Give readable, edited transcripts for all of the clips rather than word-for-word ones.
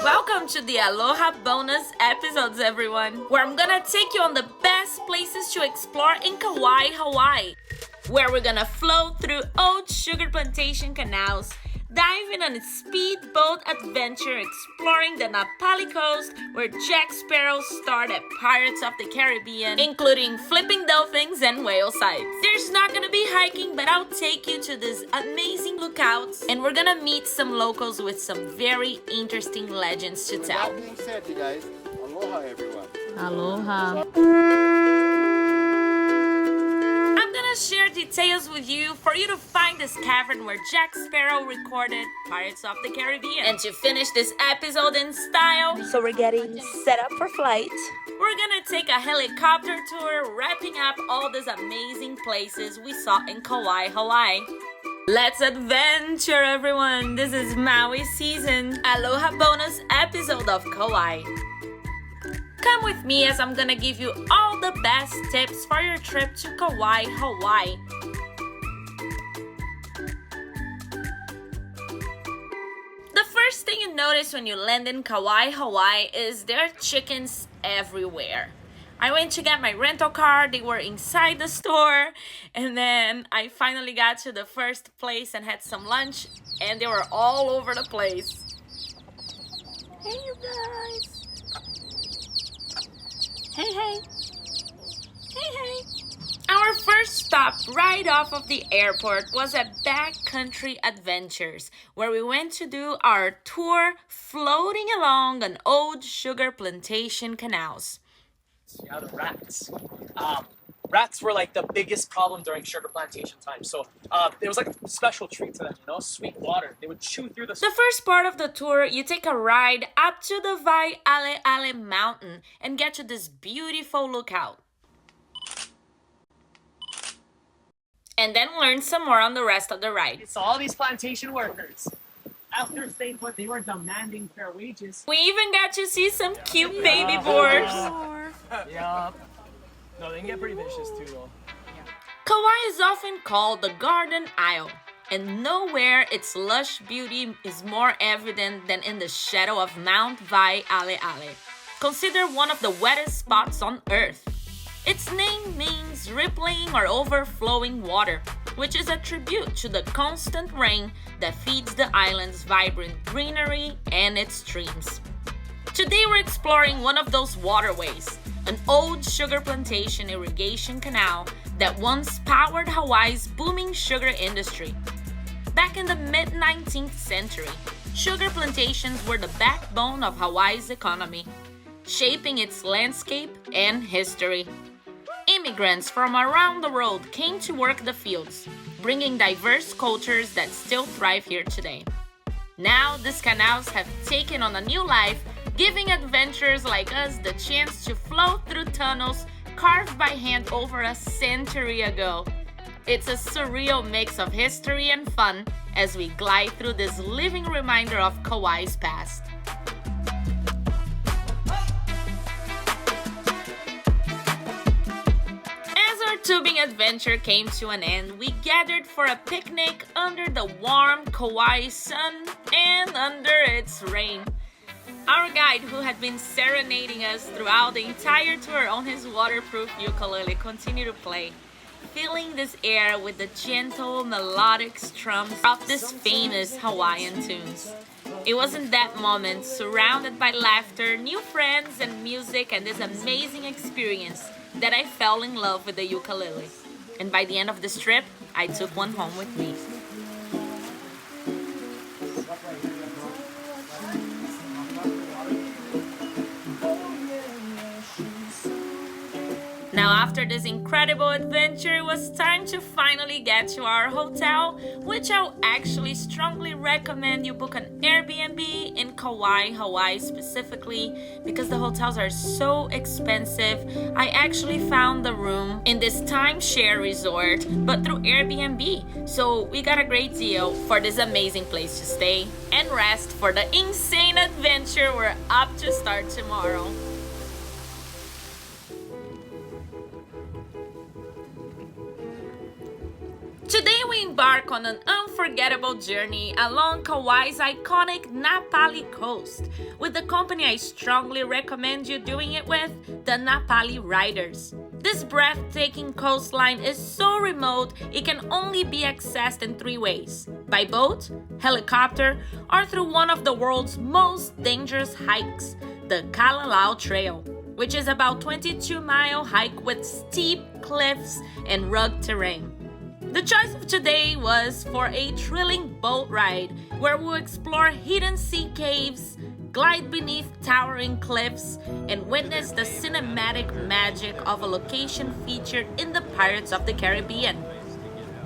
Welcome to the Aloha bonus episodes, everyone, where I'm gonna take you on the best places to explore in Kauai, Hawaii, where we're gonna float through old sugar plantation canals, diving on a speedboat adventure exploring the Napali coast where Jack Sparrow starred at Pirates of the Caribbean, including flipping dolphins and whale sites. There's not gonna be hiking, but I'll take you to these amazing lookouts and we're gonna meet some locals with some very interesting legends to tell. That being said, you guys, aloha everyone. Aloha. Share details with you for you to find this cavern where Jack Sparrow recorded Pirates of the Caribbean. And to finish this episode in style, so we're getting set up for flight. We're gonna take a helicopter tour, wrapping up all these amazing places we saw in Kauai, Hawaii. Let's adventure, everyone! This is Maui season, Aloha bonus episode of Kauai. Come with me as I'm gonna give you all the best tips for your trip to Kauai, Hawaii. The first thing you notice when you land in Kauai, Hawaii is there are chickens everywhere. I went to get my rental car, they were inside the store, and then I finally got to the first place and had some lunch, and they were all over the place. Hey, you guys! Hey, hey. Hey, hey. Our first stop right off of the airport was at Backcountry Adventures, where we went to do our tour floating along an old sugar plantation canals. Yeah, the rats. Rats were like the biggest problem during sugar plantation time. So it was like a special treat to them, you know, sweet water. They would chew through the... The first part of the tour, you take a ride up to the Waialeale mountain and get to this beautiful lookout. And then learn some more on the rest of the ride. So all these plantation workers, after staying put, they were demanding fair wages. We even got to see some cute baby boars. Yeah. No, they can get pretty vicious too, though. Kauai is often called the Garden Isle, and nowhere its lush beauty is more evident than in the shadow of Mount Waialeale, considered one of the wettest spots on Earth. Its name means rippling or overflowing water, which is a tribute to the constant rain that feeds the island's vibrant greenery and its streams. Today we're exploring one of those waterways, an old sugar plantation irrigation canal that once powered Hawaii's booming sugar industry. Back in the mid-19th century, sugar plantations were the backbone of Hawaii's economy, shaping its landscape and history. Immigrants from around the world came to work the fields, bringing diverse cultures that still thrive here today. Now, these canals have taken on a new life, giving adventurers like us the chance to float through tunnels carved by hand over a century ago. It's a surreal mix of history and fun as we glide through this living reminder of Kauai's past. As our tubing adventure came to an end, we gathered for a picnic under the warm Kauai sun and under its rain. Our guide, who had been serenading us throughout the entire tour on his waterproof ukulele, continued to play, filling this air with the gentle, melodic strums of these famous Hawaiian tunes. It was in that moment, surrounded by laughter, new friends, and music, and this amazing experience, that I fell in love with the ukulele. And by the end of this trip, I took one home with me. Now, after this incredible adventure, it was time to finally get to our hotel, which I'll actually strongly recommend you book an Airbnb in Kauai, Hawaii specifically, because the hotels are so expensive. I actually found the room in this timeshare resort, but through Airbnb. So we got a great deal for this amazing place to stay and rest for the insane adventure we're up to start tomorrow. Today we embark on an unforgettable journey along Kauai's iconic Napali coast with the company I strongly recommend you doing it with, the Napali Riders. This breathtaking coastline is so remote it can only be accessed in 3 ways: by boat, helicopter, or through one of the world's most dangerous hikes, the Kalalau Trail, which is about 22-mile hike with steep cliffs and rugged terrain. The choice of today was for a thrilling boat ride where we'll explore hidden sea caves, glide beneath towering cliffs, and witness the cinematic magic of a location featured in the Pirates of the Caribbean.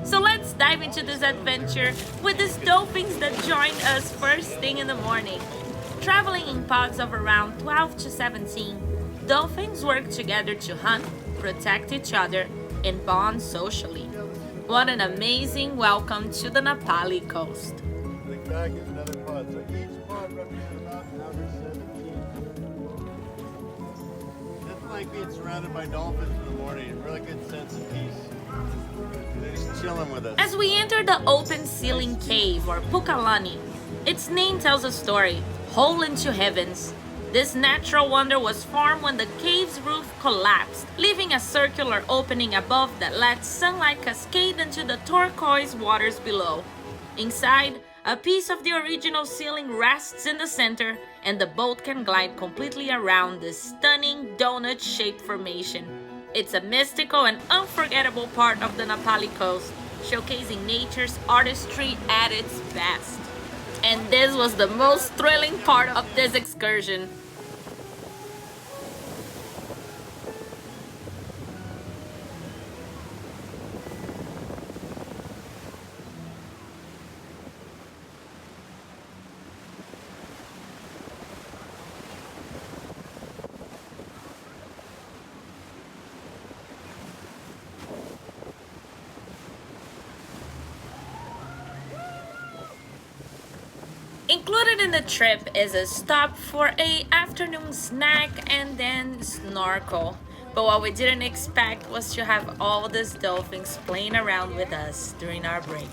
So let's dive into this adventure with these dolphins that joined us first thing in the morning. Traveling in pods of around 12 to 17, dolphins work together to hunt, protect each other, and bond socially. What an amazing welcome to the Napali coast. The back is another pod. So each pod represents about an average 17. Nothing like being surrounded by dolphins in the morning. Really good sense of peace. They're just chilling with us. As we enter the open ceiling cave, or Pukalani, its name tells a story. Hole into heavens. This natural wonder was formed when the cave's roof collapsed, leaving a circular opening above that let sunlight cascade into the turquoise waters below. Inside, a piece of the original ceiling rests in the center, and the boat can glide completely around this stunning donut-shaped formation. It's a mystical and unforgettable part of the Napali coast, showcasing nature's artistry at its best. And this was the most thrilling part of this excursion. Included in the trip is a stop for a afternoon snack and then snorkel. But what we didn't expect was to have all these dolphins playing around with us during our break.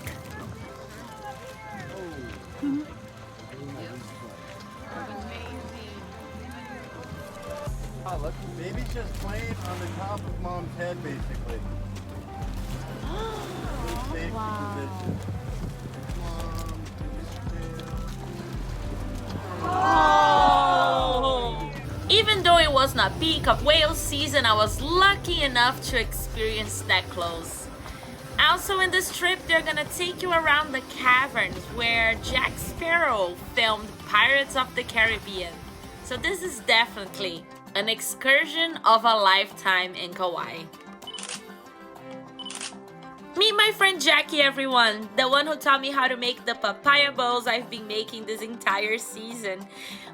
Oh, look, baby's just playing on the top of mom's head, basically. Wow. Even though it was not peak of whale season, I was lucky enough to experience that close. Also in this trip, they're gonna take you around the caverns where Jack Sparrow filmed Pirates of the Caribbean. So this is definitely an excursion of a lifetime in Kauai. Meet my friend Jackie, everyone, the one who taught me how to make the papaya bowls I've been making this entire season.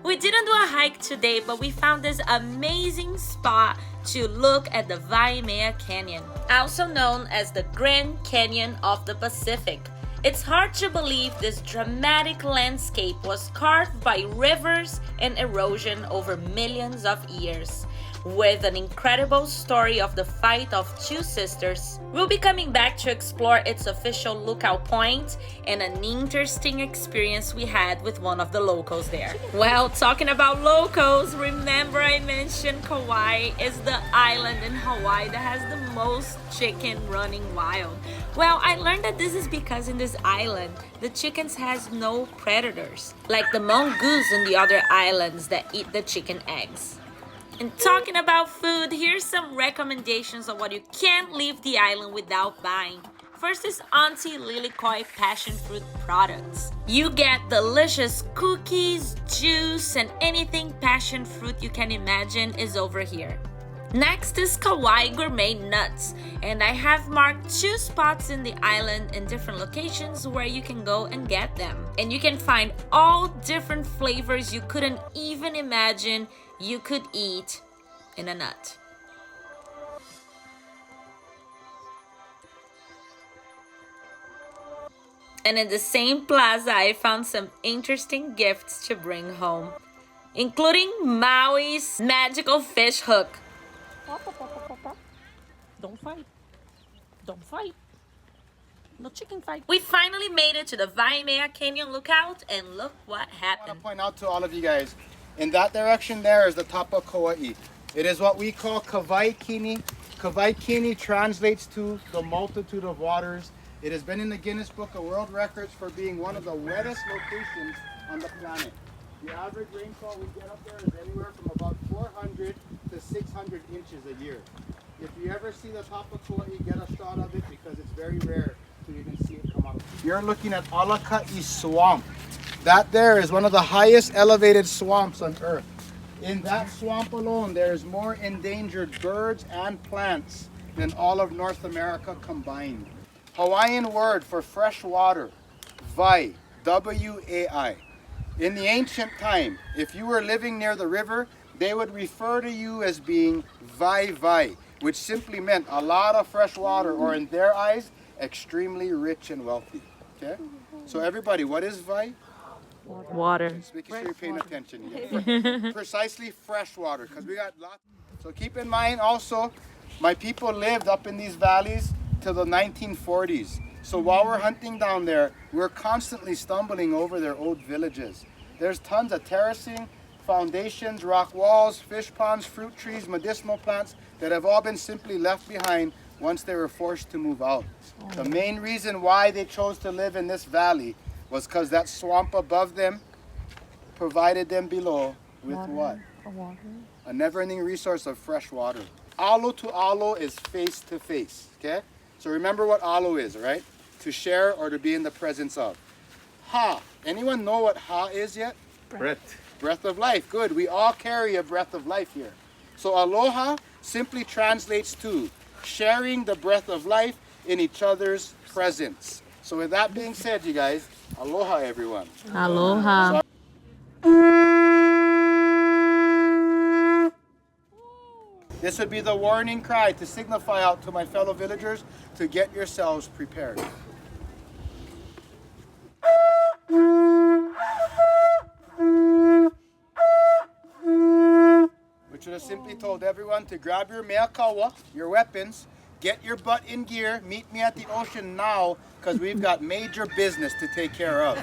We didn't do a hike today, but we found this amazing spot to look at the Waimea Canyon, also known as the Grand Canyon of the Pacific. It's hard to believe this dramatic landscape was carved by rivers and erosion over millions of years. With an incredible story of the fight of two sisters, we'll be coming back to explore its official lookout point and an interesting experience we had with one of the locals there. Well, talking about locals, remember I mentioned Kauai is the island in Hawaii that has the most chicken running wild. Well, I learned that this is because in this island, the chickens has no predators, like the mongoose in the other islands that eat the chicken eggs. And talking about food, here's some recommendations on what you can't leave the island without buying. First is Auntie Lilikoi passion fruit products. You get delicious cookies, juice, and anything passion fruit you can imagine is over here. Next is Kauai gourmet nuts, and I have marked 2 spots in the island in different locations where you can go and get them. And you can find all different flavors you couldn't even imagine you could eat in a nut. And in the same plaza, I found some interesting gifts to bring home, including Maui's magical fish hook. Don't fight. Don't fight. No chicken fight. We finally made it to the Waimea Canyon lookout, and look what I happened. want to point out to all of you guys, in that direction there is the top of Kauai. It is what we call Kauai Kini. Kauai Kini translates to the multitude of waters. It has been in the Guinness Book of World Records for being one of the wettest locations on the planet. The average rainfall we get up there is anywhere from about 400 to 600 inches a year. If you ever see the top of Kauai, get a shot of it because it's very rare to even see it come up. You're looking at Alakai Swamp. That there is one of the highest elevated swamps on Earth. In that swamp alone, there's more endangered birds and plants than all of North America combined. Hawaiian word for fresh water, vai, W-A-I. In the ancient time, if you were living near the river, they would refer to you as being vai vai, which simply meant a lot of fresh water, or in their eyes, extremely rich and wealthy. Okay? So everybody, what is vai? Water. Just making sure you're paying attention. Yeah. Precisely fresh water, because we got lots. So keep in mind also, my people lived up in these valleys till the 1940s. So while we're hunting down there, we're constantly stumbling over their old villages. There's tons of terracing, foundations, rock walls, fish ponds, fruit trees, medicinal plants that have all been simply left behind once they were forced to move out. The main reason why they chose to live in this valley was because that swamp above them provided them below with what? A never-ending resource of fresh water. Alo to alo is face to face, okay? So remember what alo is, right? To share or to be in the presence of. Ha, anyone know what ha is yet? Breath. Breath of life, good. We all carry a breath of life here. So aloha simply translates to sharing the breath of life in each other's presence. So with that being said, you guys, aloha everyone. Aloha. This would be the warning cry to signify out to my fellow villagers to get yourselves prepared. Which would have simply told everyone to grab your mea kaua, your weapons, get your butt in gear, meet me at the ocean now, because we've got major business to take care of.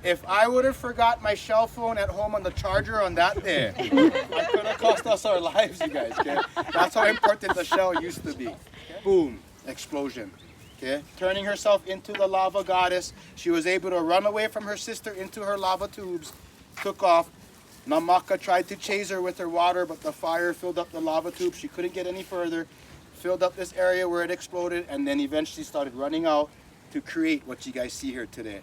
If I would have forgot my shell phone at home on the charger on that day, it could have cost us our lives, you guys, okay? That's how important the shell used to be. Boom, explosion. Okay? Turning herself into the lava goddess, she was able to run away from her sister into her lava tubes, took off. Namaka tried to chase her with her water, but the fire filled up the lava tube. She couldn't get any further, filled up this area where it exploded, and then eventually started running out to create what you guys see here today.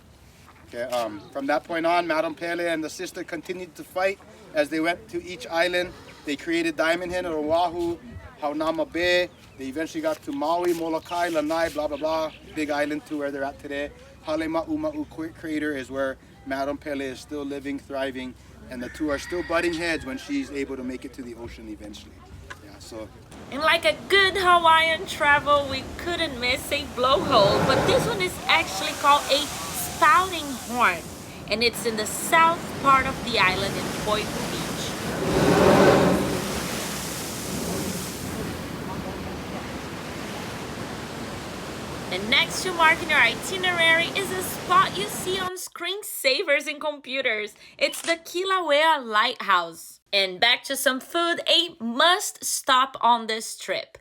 Okay, from that point on, Madam Pele and the sister continued to fight as they went to each island. They created Diamond Head, Oahu, Haunama Bay. They eventually got to Maui, Molokai, Lanai, blah, blah, blah. Big island to where they're at today. Halema'uma'u Crater is where Madam Pele is still living, thriving, and the two are still butting heads when she's able to make it to the ocean eventually. Yeah, so. And like a good Hawaiian travel, we couldn't miss a blowhole, but this one is actually called a spouting horn, and it's in the south part of the island in Poipu Beach. And next to marking your itinerary is a spot you see on screensavers in computers. It's the Kilauea Lighthouse. And back to some food, a must stop on this trip.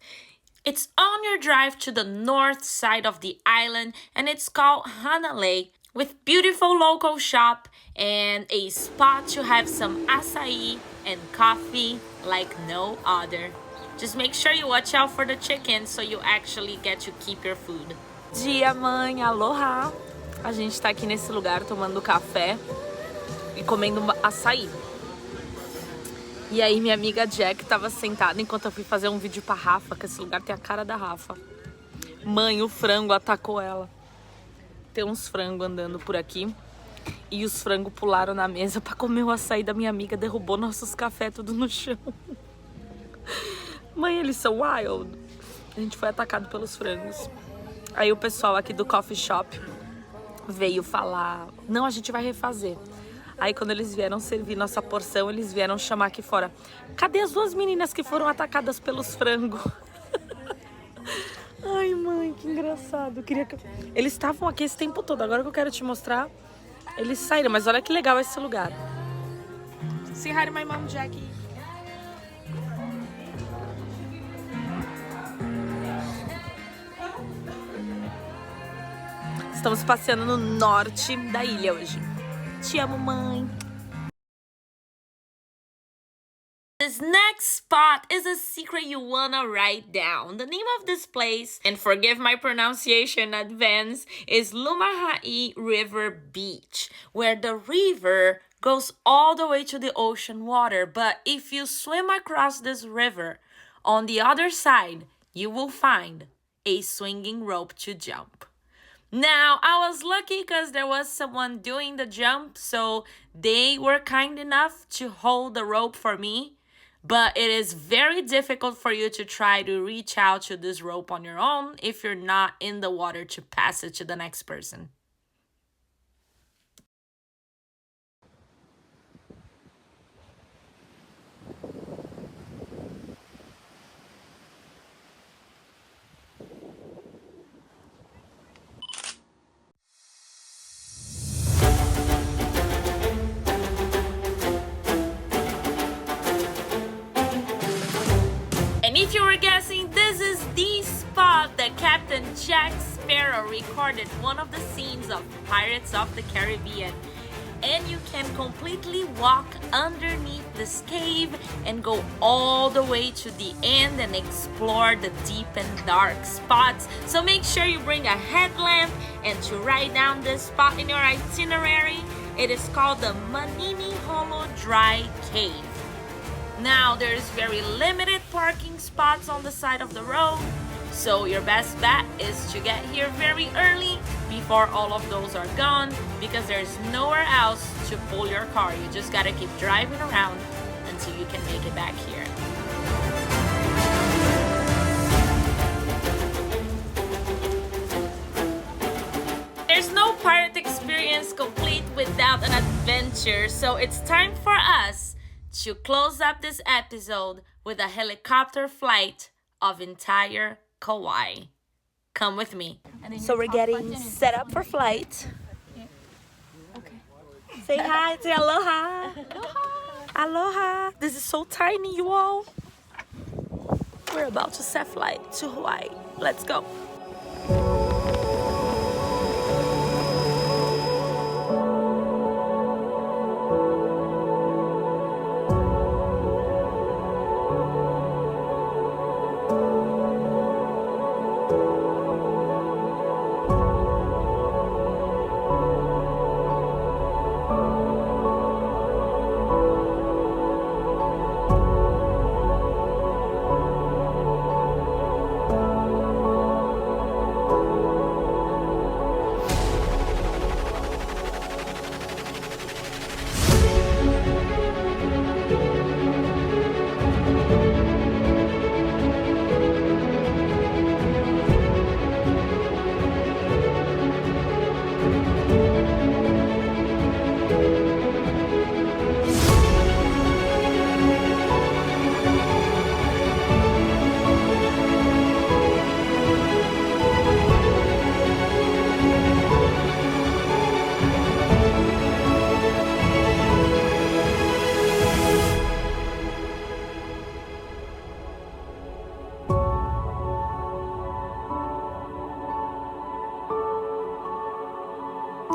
It's on your drive to the north side of the island, and it's called Hanalei, with beautiful local shop and a spot to have some acai and coffee like no other. Just make sure you watch out for the chicken so you actually get to keep your food. Dia, mãe, aloha! A gente tá aqui nesse lugar tomando café e comendo açaí. E aí minha amiga Jack tava sentada enquanto eu fui fazer um vídeo pra Rafa, que esse lugar tem a cara da Rafa. Mãe, o frango atacou ela. Tem uns frangos andando por aqui. E os frangos pularam na mesa pra comer o açaí da minha amiga, derrubou nossos cafés tudo no chão. Mãe, eles são wild. A gente foi atacado pelos frangos. Aí o pessoal aqui do coffee shop veio falar, não, a gente vai refazer. Aí quando eles vieram servir nossa porção, eles vieram chamar aqui fora, cadê as duas meninas que foram atacadas pelos frangos? Ai, mãe, que engraçado. Eles estavam aqui esse tempo todo. Agora que eu quero te mostrar, eles saíram. Mas olha que legal esse lugar. Say hi to my mom, Jackie. Estamos passeando no norte da ilha hoje. Te amo, mãe. This next spot is a secret you wanna write down. The name of this place, and forgive my pronunciation in advance, is Lumahai River Beach, where the river goes all the way to the ocean water. But if you swim across this river, on the other side, you will find a swinging rope to jump. Now, I was lucky because there was someone doing the jump, so they were kind enough to hold the rope for me. But it is very difficult for you to try to reach out to this rope on your own if you're not in the water to pass it to the next person. And if you were guessing, this is the spot that Captain Jack Sparrow recorded one of the scenes of Pirates of the Caribbean. And you can completely walk underneath this cave and go all the way to the end and explore the deep and dark spots. So make sure you bring a headlamp and to write down this spot in your itinerary. It is called the Manini Holo Dry Cave. Now, there's very limited parking spots on the side of the road, so your best bet is to get here very early before all of those are gone, because there's nowhere else to pull your car. You just gotta keep driving around until you can make it back here. There's no pirate experience complete without an adventure, so it's time for us to close up this episode with a helicopter flight of entire Kauai. Come with me. So we're getting set up for flight. Okay. Say hi, say aloha. Aloha. Aloha. This is so tiny, you all. We're about to set flight to Hawaii. Let's go.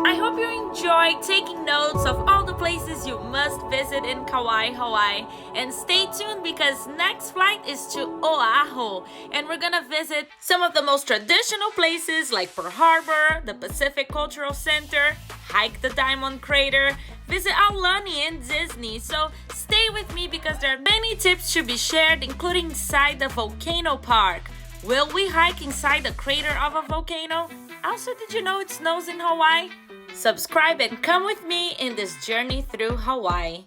I hope you enjoyed taking notes of all the places you must visit in Kauai, Hawaii. And stay tuned because next flight is to Oahu. And we're gonna visit some of the most traditional places like Pearl Harbor, the Pacific Cultural Center, hike the Diamond Crater, visit Aulani and Disney. So stay with me because there are many tips to be shared, including inside the volcano park. Will we hike inside the crater of a volcano? Also, did you know it snows in Hawaii? Subscribe and come with me in this journey through Hawaii.